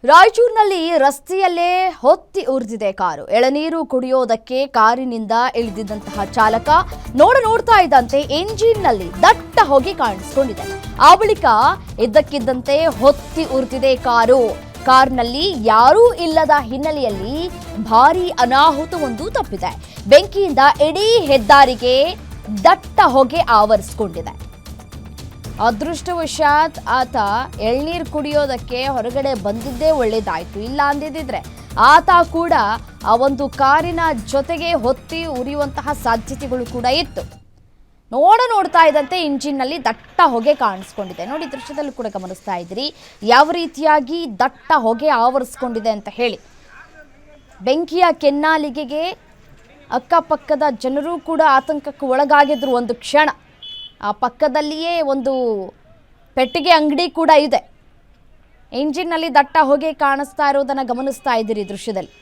ರಾಯಚೂರಿನಲ್ಲಿ ರಸ್ತೆಯಲ್ಲೇ ಹೊತ್ತಿ ಉರಿದಿದೆ ಕಾರು. ಎಳನೀರು ಕುಡಿಯೋದಕ್ಕೆ ಕಾರಿನಿಂದ ಇಳಿದಿದ್ದಂತಹ ಚಾಲಕ ನೋಡ್ತಾ ಇದ್ದಂತೆ ಎಂಜಿನ್ನಲ್ಲಿ ದಟ್ಟ ಹೊಗೆ ಕಾಣಿಸಿಕೊಂಡಿದೆ. ಆ ಬಳಿಕ ಇದ್ದಕ್ಕಿದ್ದಂತೆ ಹೊತ್ತಿ ಉರಿದಿದೆ ಕಾರು. ಕಾರ್ನಲ್ಲಿ ಯಾರೂ ಇಲ್ಲದ ಹಿನ್ನೆಲೆಯಲ್ಲಿ ಭಾರೀ ಅನಾಹುತವೊಂದು ತಪ್ಪಿದೆ. ಬೆಂಕಿಯಿಂದ ಇಡೀ ಹೆದ್ದಾರಿಗೆ ದಟ್ಟ ಹೊಗೆ ಆವರಿಸಿಕೊಂಡಿದೆ. ಅದೃಷ್ಟವಶಾತ್ ಆತ ಎಳ್ನೀರು ಕುಡಿಯೋದಕ್ಕೆ ಹೊರಗಡೆ ಬಂದಿದ್ದೇ ಒಳ್ಳೇದಾಯ್ತು. ಇಲ್ಲ ಅಂದಿದ್ದರೆ ಆತ ಕೂಡ ಆ ಒಂದು ಕಾರಿನ ಜೊತೆಗೆ ಹೊತ್ತಿ ಉರಿಯುವಂತಹ ಸಾಧ್ಯತೆಗಳು ಕೂಡ ಇತ್ತು. ನೋಡ್ತಾ ಇದ್ದಂತೆ ಇಂಜಿನ್ನಲ್ಲಿ ದಟ್ಟ ಹೊಗೆ ಕಾಣಿಸ್ಕೊಂಡಿದೆ. ನೋಡಿ, ದೃಶ್ಯದಲ್ಲೂ ಕೂಡ ಗಮನಿಸ್ತಾ ಇದ್ದೀರಿ ಯಾವ ರೀತಿಯಾಗಿ ದಟ್ಟ ಹೊಗೆ ಆವರಿಸ್ಕೊಂಡಿದೆ ಅಂತ ಹೇಳಿ. ಬೆಂಕಿಯ ಕೆನ್ನಾಲಿಗೆಗೆ ಅಕ್ಕಪಕ್ಕದ ಜನರು ಕೂಡ ಆತಂಕಕ್ಕೆ ಒಳಗಾಗಿದ್ರು. ಒಂದು ಕ್ಷಣ ಆ ಪಕ್ಕದಲ್ಲಿಯೇ ಒಂದು ಪೆಟ್ಟಿಗೆ ಅಂಗಡಿ ಕೂಡ ಇದೆ. ಇಂಜಿನ್ನಲ್ಲಿ ದಟ್ಟ ಹೊಗೆ ಕಾಣಿಸ್ತಾ ಇರೋದನ್ನ ಗಮನಿಸ್ತಾ ಇದ್ದೀರಿ ದೃಶ್ಯದಲ್ಲಿ.